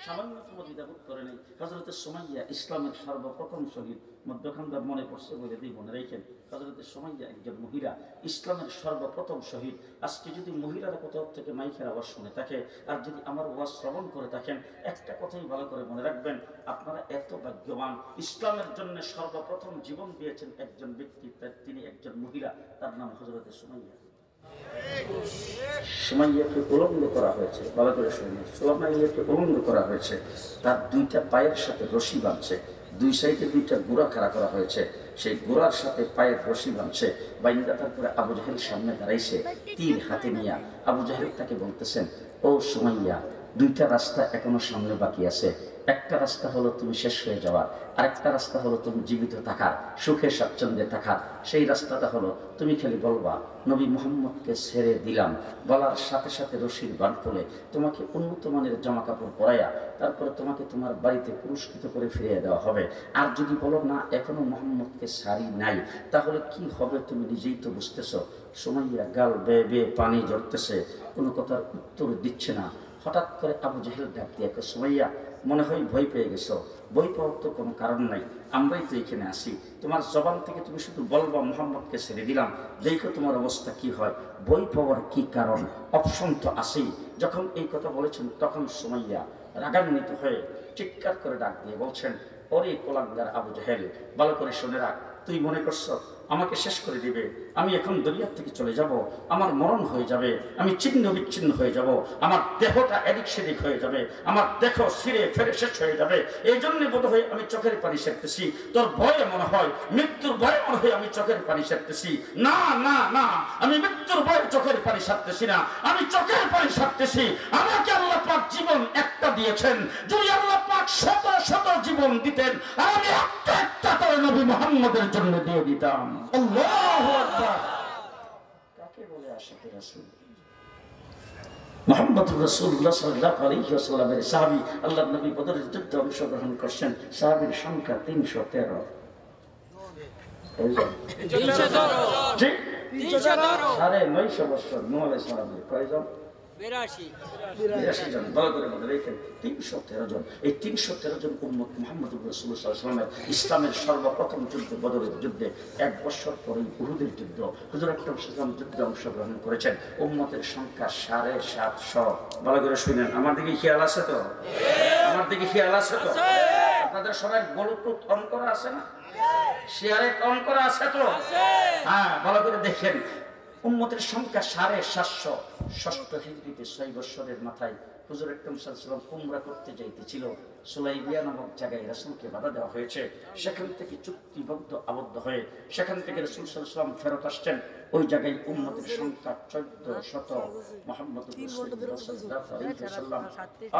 সামান্যতম দ্বিধাবোধ করে নাই। হযরত সুমাইয়া ইসলামের সর্বপ্রথম শহীদ, মধ্যখানটা মনে পড়ছে বলে দিই, মনে রেখেন। হযরত সুমাইয়া একজন মহিলা, ইসলামের সর্বপ্রথম শহীদ। আজকে যদি মহিলারা কোথাও থেকে মাইকের আওয়াজ শুনে থাকে আর যদি আমার ওয়াজ শ্রবণ করে থাকেন, একটা কথাই ভালো করে মনে রাখবেন, আপনারা এত ভাগ্যবান। ইসলামের জন্য সর্বপ্রথম জীবন দিয়েছেন একজন ব্যক্তি, তিনি একজন মহিলা, তার নাম হযরত সুমাইয়া। সুমাইয়াকে উলঙ্গ করা হয়েছে, ভালো করে শুনুন, সুমাইয়াকে উলঙ্গ করা হয়েছে। তার দুইটা পায়ের সাথে রশি বাঁধছে, দুই সাইডে দুইটা গোড়া খাড়া করা হয়েছে, সেই গোড়ার সাথে পায়ের রশি বাঁধছে। বাইন্দা তারপরে আবু জাহেল সামনে দাঁড়াইছে তীর হাতে নিয়ে। আবু জাহেল তাকে বলতেছেন, ও সুমাইয়া, দুইটা রাস্তা এখনো সামনে বাকি আছে। একটা রাস্তা হলো তুমি শেষ হয়ে যাওয়া, আরেকটা রাস্তা হলো তুমি জীবিত থাকার, সুখে স্বাচ্ছন্দ্যে থাকার। সেই রাস্তাটা হলো তুমি খালি বলবা নবী মুহাম্মদকে ছেড়ে দিলাম, বলার সাথে সাথে রশির বাঁধ খুলে তোমাকে উন্নত মানের জামা কাপড় পরাইয়া তারপরে তোমাকে তোমার বাড়িতে পুরস্কৃত করে ফিরিয়ে দেওয়া হবে। আর যদি বলো না এখনো মুহাম্মদকে সারি নাই, তাহলে কি হবে তুমি নিজেই তো বুঝতেছো। সুমাইয়া গাল বেয়ে বেয়ে পানি ঝরতেছে, কোনো কথার উত্তর দিচ্ছে না। হঠাৎ করে আবু জাহেল ডাক দিয়ে, সুমাইয়া, মনে হয় ভয় পেয়ে গেছো। ভয় পাওয়ার তো কোনো কারণ নাই, আমরাই তো এখানে আসি। তোমার জবান থেকে তুমি শুধু বলবা মুহাম্মদকে ছেড়ে দিলাম, দেখো তোমার অবস্থা কি হয়। ভয় পাওয়ার কি কারণ, অপশন তো আসেই। যখন এই কথা বলেছেন তখন সুমাইয়া রাগান্বিত হয়ে চিৎকার করে ডাক দিয়ে বলছেন, ওরে কোলাঙ্গার আবু জাহেল, ভালো করে শুনে রাখ, তুই মনে করছো আমাকে শেষ করে দিবে? আমি এখন দুনিয়ার থেকে চলে যাব, আমার মরণ হয়ে যাবে, আমি ছিন্ন বিচ্ছিন্ন হয়ে যাব, আমার দেহটা এদিক সেদিক হয়ে যাবে, আমার দেহ ছিঁড়ে ফেরে শেষ হয়ে যাবে। এই জন্য বোধ হয় আমি চোখের পানি সেরতেছি। তোর ভয়ে মনে হয়, মৃত্যুর ভয়ে মনে হয় আমি চোখের পানি সেরতেছি। না না না, আমি মৃত্যুর ভয়ে চোখের পানি সারতেছি না, আমি চোখের পানি সারতেছি। আমাকে আল্লাহ পাক জীবন একটা দিয়েছেন, যদি আল্লাহ পাক শত শত জীবন দিতেন আর আমি একটা একটা করে নবী মুহাম্মদের জন্য দিয়ে দিতাম। আল্লাহু আকবার। কাকে বলে আশিকে রাসূল? মুহাম্মদুর রাসূলুল্লাহ সাল্লাল্লাহু আলাইহি ওয়াসাল্লামের সাহাবী, আল্লাহর নবী বদরের যুদ্ধে অংশগ্রহণ করছেন। সাহাবীর সংখ্যা 313। জি, 950 বছর নূহ আলাইহিস সালামের কয়জন? 82 জন। ভালো করে মনে রেখেন, 313 জন। এই 313 জন উম্মত মুহাম্মদুর রাসূলুল্লাহ সাল্লাল্লাহু আলাইহি ওয়াসাল্লামের ইসলামের সর্বপ্রথম যুদ্ধ বদরের যুদ্ধে, 1 বছর পরেই উহুদের যুদ্ধ, হুজুর আকরাম সাল্লাল্লাহু আলাইহি যুদ্ধে অংশগ্রহণ করেছেন। উম্মতের সংখ্যা 750। ভালো করে শুনেন, আমার দিকে খেয়াল আছে তো? আমার দিকে খেয়াল আছে তো? আপনাদের সবাই ব্লুটুথ অন করা আছে না? শেয়ারে অন করা আছে তো? হ্যাঁ, ভালো করে দেখেন। উম্মতের সংখ্যা 750 ষষ্ঠ হিজরিতে 6 বছরের মাথায় হুজুর আকরাম সাল্লাল্লাহু আলাইহি ওয়াসাল্লাম উমরা করতে যাইতেছিল। সুলাইবিয়া নামক জায়গায় রাসূলকে বাধা দেওয়া হয়েছে। সেখান থেকে চুক্তিবদ্ধ আবদ্ধ হয়ে সেখান থেকে রাসূল সাল্লাল্লাহু আলাইহি ওয়াসাল্লাম ফেরত আসছেন। ওই জায়গায় উম্মতের সংখ্যা 1400। মুহাম্মদুর রাসূলুল্লাহ সাল্লাল্লাহু আলাইহি ওয়াসাল্লাম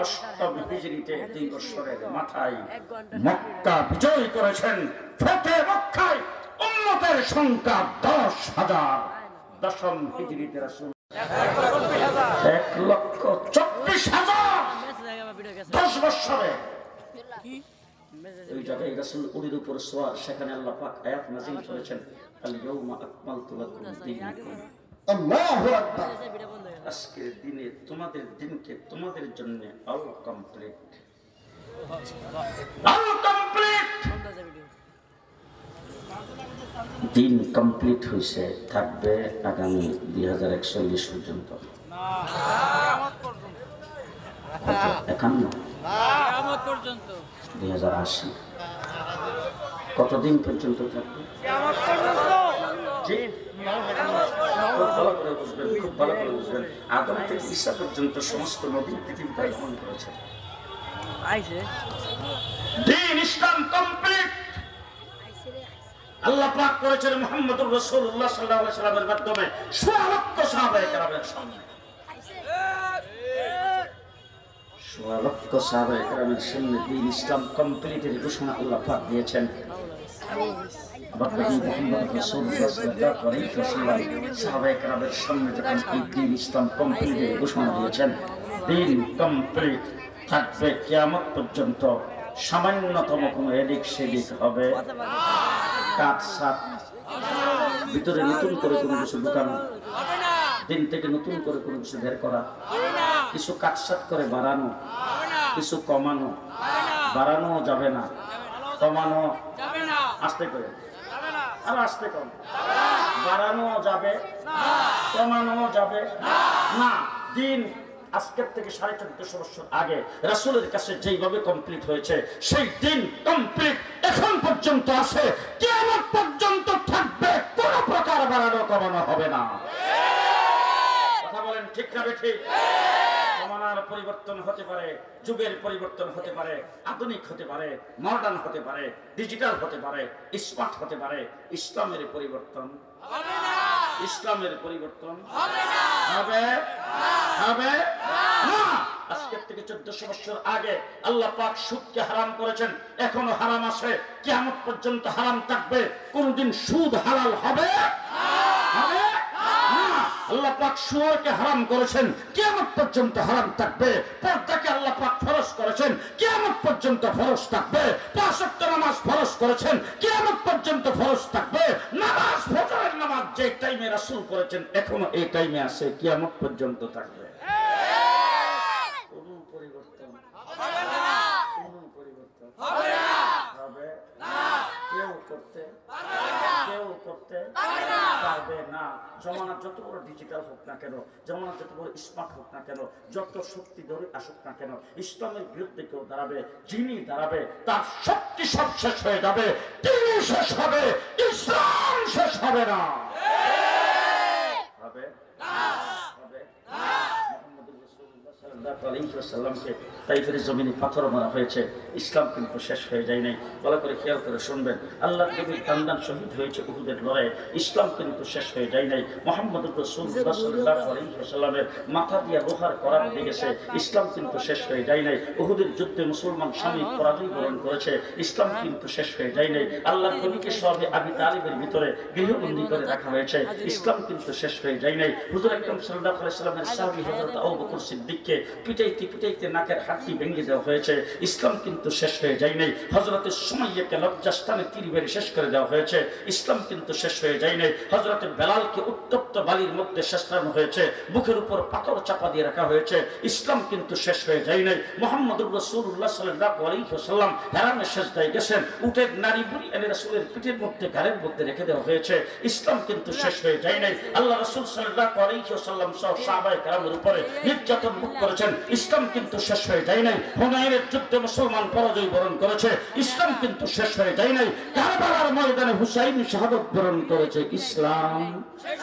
অষ্টম হিজরিতে 2 বছরের মাথায় মক্কা বিজয় করেছেন। ফতে মক্কায় উম্মতের সংখ্যা 10,000। দশম হিজরিতে রাসূল 1,24,000 10 বছরে। ওই জায়গায় রাসূল উড়ির উপর সওয়ার, সেখানে আল্লাহ পাক আয়াত নাযিল করেছেন, আল ইয়াউমা আকমালতু লাকুম দীনাকুম। আল্লাহু আকবার। আজকের দিনে তোমাদের দিনকে তোমাদের জন্য অল কমপ্লিট। All complete. দিন কমপ্লিট হয়েছে, থাকবে আগামী 2041 পর্যন্ত। 2080 কতদিন পর্যন্ত থাকবে? খুব ভালো করে বুঝবেন। আদম থেকে ঈসা পর্যন্ত সমস্ত নবী পৃথিবীতে আগমন করেছেন। দিন ইসলাম কমপ্লিট। আল্লাহ পাক করেছেন মুহাম্মদুর রাসূলুল্লাহ সাল্লাল্লাহু আলাইহি ওয়াসাল্লামের মাধ্যমে 100 লক্ষ সাহাবায়ে কেরামের সামনে। 100 লক্ষ সাহাবায়ে কেরামের সামনে দিন ইসলাম কমপ্লিটের ঘোষণা আল্লাহ পাক দিয়েছেন। মুহাম্মদুর রাসূলুল্লাহ সাল্লাল্লাহু আলাইহি ওয়াসাল্লাম সাহাবায়ে কেরামের সামনে যখন এই দিন ইসলাম কমপ্লিটের ঘোষণা দিয়েছেন, দিন কমপ্লিট থাকবে কিয়ামত পর্যন্ত। সামান্যতম কোনো এদিক সেদিক হবে, কাট সাট ভিতরে নতুন করে কোনো কিছু ঢুকানো, দিন থেকে নতুন করে কোনো কিছু বের করা, কিছু কাটসাট করে বাড়ানো, কিছু কমানো। বাড়ানো যাবে না, কমানো আস্তে করে, আর আস্তে কম। বাড়ানো যাবে, কমানো যাবে না। দিন আজকের থেকে 1450 বছর আগে রাসূলের কাছে যেইভাবে কমপ্লিট হয়েছে, সেই দিন কমপ্লিট এখন পর্যন্ত আছে, কিয়ামত পর্যন্ত থাকবে। কোন প্রকার বাড়ানো কমানো হবে না। কথা বলেন ঠিক না ঠিক? জমানার পরিবর্তন হতে পারে, যুগের পরিবর্তন হতে পারে, আধুনিক হতে পারে, মডার্ন হতে পারে, ডিজিটাল হতে পারে, স্মার্ট হতে পারে। ইসলামের পরিবর্তন হবে না। ইসলামের পরিবর্তন হবে না। হবে হবে না। আজকের থেকে 1400 বছর আগে আল্লাহ পাক সুদকে হারাম করেছেন, এখনো হারাম আছে, কিয়ামত পর্যন্ত হারাম থাকবে। কোনদিন সুদ হালাল হবে? হবে না। আল্লাহ পাক সুদকে হারাম করেছেন, কিয়ামত পর্যন্ত হারাম থাকবে। পর্দাকে আল্লাহ পাক ফরজ করেছেন, কিয়ামত পর্যন্ত ফরজ থাকবে। 5 ওয়াক্ত নামাজ ফরজ করেছেন, কিয়ামত পর্যন্ত ফরজ থাকবে। নামাজ, ফজরের নামাজ যে টাইমে রাসূল করেছেন, এখনো এই টাইমে আছে, কিয়ামত পর্যন্ত থাকবে। কোন পরিবর্তন হবে না। কোন পরিবর্তন হবে না। হবে না। কেউ করতে পারবে না। কেউ করতে পারবে না। জমানা যত বড় ডিজিটাল হোক না কেন, জমানা যত বড় স্মার্ট হোক না কেন, যত শক্তি ধরে আসুক না কেন, ইসলামের বিরুদ্ধে কেউ দাঁড়াবে, যিনি দাঁড়াবে তার শক্তি সব শেষ হয়ে যাবে। তিনি শেষ হবে, ইসলাম শেষ হবে না। হবে না। হবে না। তাইফের জমিনে পাথর মারা হয়েছে, ইসলাম কিন্তু শেষ হয়ে যায় নাই। ভালো করে খেয়াল করে শুনবেন। আল্লাহর নবীর কান্দান শহীদ হয়েছে উহুদের লড়াইয়ে, ইসলাম কিন্তু শেষ হয়ে যায় নাই। মুহাম্মদুর রাসূলুল্লাহ সাল্লাল্লাহু আলাইহি ওয়াসাল্লামের মাথা দিয়ে লোহার করার লেগেছে, ইসলাম কিন্তু শেষ হয়ে যায় নাই। উহুদের যুদ্ধে মুসলমান সাময়িক পরাজয় বরণ করেছে, ইসলাম কিন্তু শেষ হয়ে যায় নাই। আল্লাহর নবীকে সবে আবি তালিবের ভিতরে গৃহবন্দী করে রাখা হয়েছে, ইসলাম কিন্তু শেষ হয়ে যায় নাই। হুজুর আকরাম সাল্লাল্লাহু আলাইহি ওয়াসাল্লামের সাহাবী হযরত আবু বকর সিদ্দিককে পিটাইতে পিটাইতে নাকের হাড়টি ভেঙে দেওয়া হয়েছে, ইসলাম কিন্তু শেষ হয়ে যায় নাই। হযরতে সুমাইয়াকে লজ্জাস্থানে তীর মেরে শেষ করে দেওয়া হয়েছে, ইসলাম কিন্তু শেষ হয়ে যায় নাই। হযরতে বেলালকে উত্তপ্ত বালির মধ্যে শেষরানো হয়েছে, বুকের উপর পাথর চাপা দিয়ে রাখা হয়েছে, ইসলাম কিন্তু শেষ হয়ে যায় নাই। মুহাম্মদুর রাসূলুল্লাহ সাল্লাল্লাহু আলাইহি ওয়াসাল্লাম হেরামে সেজদায় গেছেন, উটের নারী বুড়ি এনে রাসূলের পিঠের মধ্যে গালের মধ্যে রেখে দেওয়া হয়েছে, ইসলাম কিন্তু শেষ হয়ে যায় নাই। আল্লাহ রাসূল সাল্লাল্লাহু আলাইহি ওয়াসাল্লাম সহ সাহাবায়ে কেরামের উপরে নির্যাতন মুক্ত করেছেন, করেছেন, ইসলাম কিন্তু শেষ হয়ে যায় নাই। হুনাইনের যুদ্ধে মুসলমান পরাজয় বরণ করেছে, ইসলাম কিন্তু শেষ হয়ে যায় নাই। কারবালার ময়দানে হুসাইন শাহাদাত বরণ করেছে, ইসলাম শেষ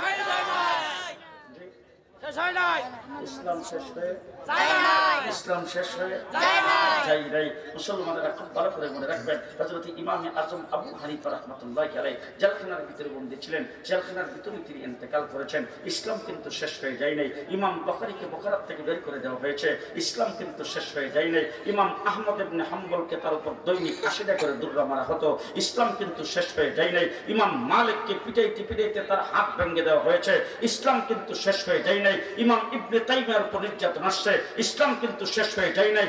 হয় নাই ইসলাম শেষ হয়ে যায় নাই ইসলাম শেষ হয়ে যায় নাই যাই নাই। মুসলমানেরা খুব ভালো করে মনে রাখবেন, হযরত ইমামে আজম আবু হানিফা রাহমাতুল্লাহি আলাইহি জেলখানার ভিতরে বন্দী ছিলেন, জেলখানার ভিতরে তিনি ইন্তেকাল করেছেন। ইসলাম কিন্তু শেষ হয়ে যায় নাই। ইমাম বুখারীকে বুখারা থেকে বের করে দেওয়া হয়েছে, ইসলাম কিন্তু শেষ হয়ে যায় নাই। ইমাম আহমদ ইবনে হাম্বলকে তার উপর দৈনিক 80টা করে দুর্রা মারা হতো, ইসলাম কিন্তু শেষ হয়ে যায় নাই। ইমাম মালিককে পিটাইতে পিটাইতে তার হাত ভেঙে দেওয়া হয়েছে, ইসলাম কিন্তু শেষ হয়ে যায় নাই। ইমাম ইবনে তাইমিয়ার উপর নির্যাতন আসছে, ইসলাম কিন্তু শেষ হয়ে যায় নাই।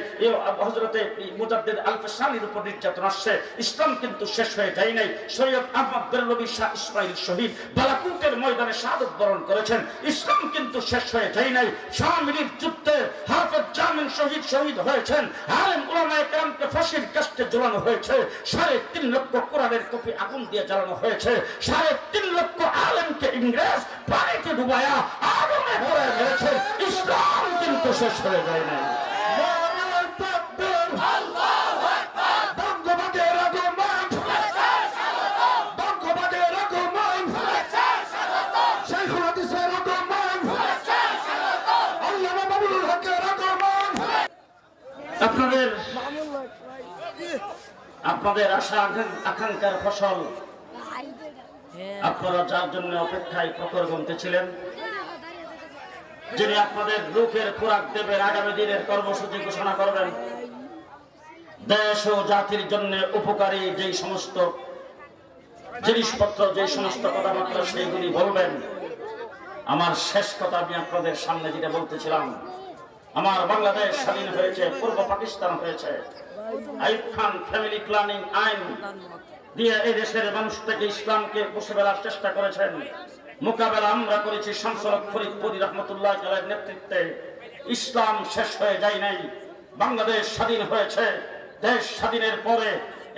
হযরতে মুজাদ্দিদ আল-ফাসানির উপর নির্যাতন আসছে, ইসলাম কিন্তু শেষ হয়ে যায় নাই। সৈয়দ আহমদ বেরলভী শাহ ইসমাইল শহীদ বালাকুটের ময়দানে শাহাদাত বরণ করেছেন, ইসলাম কিন্তু শেষ হয়ে যায় নাই। শামিলির যুদ্ধে হাফেজ জামিল শহীদ হয়েছেন, আলেম উলামায়ে কেরামকে ফাঁসির কাস্টে ঝুলানো হয়েছে, 3.5 লক্ষ কোরআনের কপি আগুন দিয়ে জ্বালানো হয়েছে, 3.5 লক্ষ আলেমকে ইংরেজ পানিতে ডুবায়া আগুনে পড়ে মেরেছে, ইসলাম কিন্তু শেষ হয়ে যায় নাই। আপনাদের আশা আকাঙ্ক্ষার ফসল আপনারা যার জন্য অপেক্ষায় প্রখর গুনতেছিলেন, যিনি আপনাদের লোকের খোরাক দেবেন, আগামী দিনের কর্মসূচি ঘোষণা করবেন, দেশ ও জাতির জন্য উপকারী যেই সমস্ত জিনিসপত্র, যেই সমস্ত কথাবার্তা সেইগুলি বলবেন। আমার শেষ কথা আমি আপনাদের সামনে যেটা বলতেছিলাম, আমার বাংলাদেশ স্বাধীন হয়েছে, পূর্ব পাকিস্তান হয়েছে, আইয়ুব খান ফ্যামিলি প্ল্যানিং আইন দিয়ে এই দেশের মানুষ থেকে ইসলামকে মুছে ফেলার চেষ্টা করেছেন। মোকাবেলা আমরা করেছি শামসুল হক ফরিদপুরি রাহমাতুল্লাহি আলাইহির নেতৃত্বে। ইসলাম শেষ হয়ে যায় নাই, বাংলাদেশ স্বাধীন হয়েছে। দেশ স্বাধীনের পরে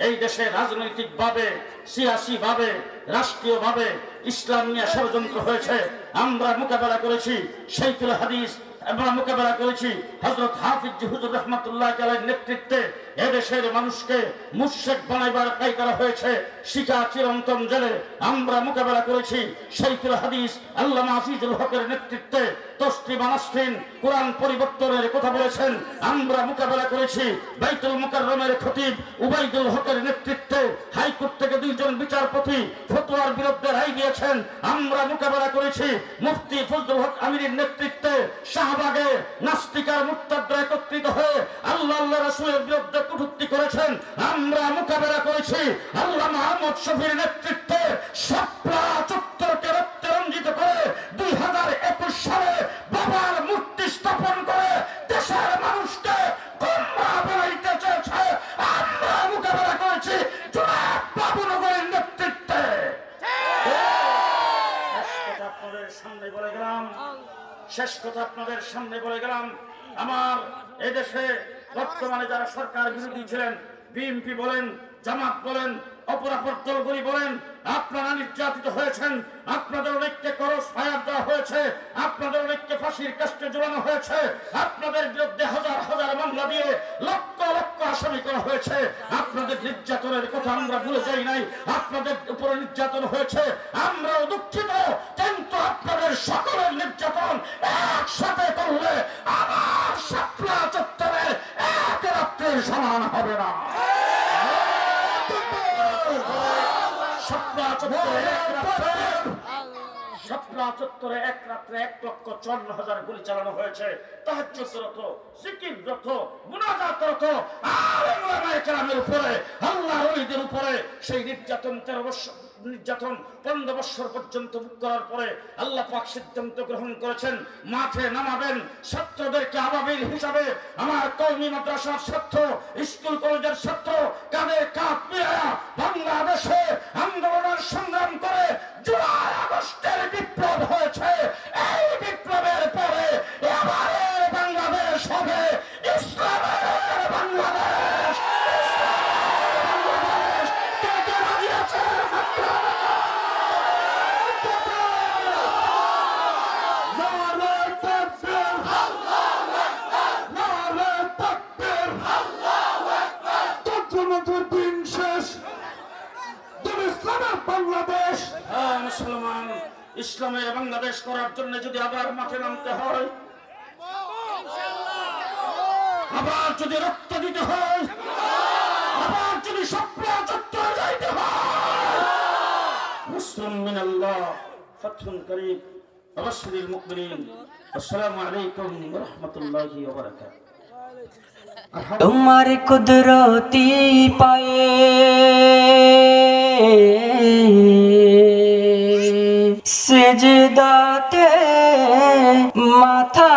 এই দেশে রাজনৈতিকভাবে, সিয়াসিভাবে, রাষ্ট্রীয়ভাবে ইসলাম নিয়ে ষড়যন্ত্র হয়েছে, আমরা মোকাবেলা করেছি। শাইখুল হাদিস আমরা মোকাবেলা করেছি হযরত হাফিজ হুজুর রাহমাতুল্লাহি আলাইহির নেতৃত্বে। এদেশের মানুষকে মুশরিক বানাইবার ট্রাই করা হয়েছে, শিখা চিরন্তন জেলে আমরা মোকাবেলা করেছি। শাইখুল হাদিস আল্লামা আজিজুল হকের নেতৃত্বে তসলিমা নাসরিন কোরআন পরিবর্তনের কথা বলেছেন, আমরা মোকাবেলা করেছি। বাইতুল মুকাররমের খতিব উবাইদুল হকের নেতৃত্বে হাইকোর্ট থেকে 2 জন বিচারপতি ফতোয়ার বিরুদ্ধে রায় দিয়েছেন, আমরা মোকাবেলা করেছি। মুফতি ফজলুল হক আমিরের নেতৃত্বে শাহবাগে নাস্তিকার মুরতাদরা একত্রিত হয়ে আল্লাহ রাসূলের বিরুদ্ধে কটূক্তি করেছেন, আমরা মোকাবেলা করেছি। আল্লাহ মুহাম্মদ শফির নেতৃত্বে শাপলা চত্বরকে রক্তে রঞ্জিত করে 2021 সালে বাবার মূর্তি স্থাপন করে দেশের মানুষকে গোমরাহ বানাইতে চেয়েছে, আমরা মোকাবেলা করেছি জনাব বাবুনগরের নেতৃত্বে। আপনাদের সামনে বলে গেলাম, শেষ কথা আপনাদের সামনে বলে গেলাম, আমার এদেশে বর্তমানে যারা সরকার বিরোধী ছিলেন, বিএনপি বলেন, জামাত বলেন, অপরাপর দলগুলি বলেন, আপনারা নির্যাতিত হয়েছেন, আপনাদের অনেককে ক্রস ফায়ার দেওয়া হয়েছে, আপনাদের অনেককে ফাঁসির কাস্টে ঝুলানো হয়েছে, আপনাদের বিরুদ্ধে হাজার হাজার মামলা দিয়ে লক্ষ লক্ষ আসামি করা হয়েছে। আপনাদের নির্যাতনের কথা আমরা ভুলে যাই নাই, আপনাদের উপরে নির্যাতন হয়েছে, আমরাও দুঃখিত, কিন্তু আপনাদের সকলের নির্যাতন একসাথে করলে আমার শাপলা চত্বরের এক রাত্রের সমান হবে না। শাপলা চত্বরে এক রাত্রে 1,54,000 গুলি চালানো হয়েছে। তাহাজ্জুদরত, জিকিররত, মুনাজাতরত আলেম ওলামায়ে কেরামের উপরে, আল্লাহর ওলিদের উপরে সেই নির্যাতন 15 বছর পর্যন্ত ভোগ করার পরে আল্লাহ পাক সিদ্ধান্ত গ্রহণ করেছেন, মাঠে নামাবেন ছাত্রদেরকে আবাবিল হিসাবে। আমার কওমি মাদ্রাসার ছাত্র, স্কুল কলেজের ছাত্র কাঁধে কাঁধ মিলায়া বাংলাদেশে আন্দোলনের সংগ্রাম করে জুলাই আগস্টের বিপ্লব হয়েছে। এই বিপ্লবের পরে এবারের বাংলাদেশ হবে ইসলামের বাংলাদেশ। ইসলামের বাংলাদেশ করার জন্য যদি আবার মাঠে নামতে হয়, আবার যদি রক্ত দিতে হয়, আবার যদি স্বপ্ন চত্বরে যাইতে হয়, মুসলিম মিনাল্লাহ ফাতহুন করিম ওয়াবাশশিরিল মুমিনিন। আসসালামু আলাইকুম ওয়া রাহমাতুল্লাহি ওয়া বারাকাতুহু। তোমার কুদরতি পায়ে সিজদাতে মাথা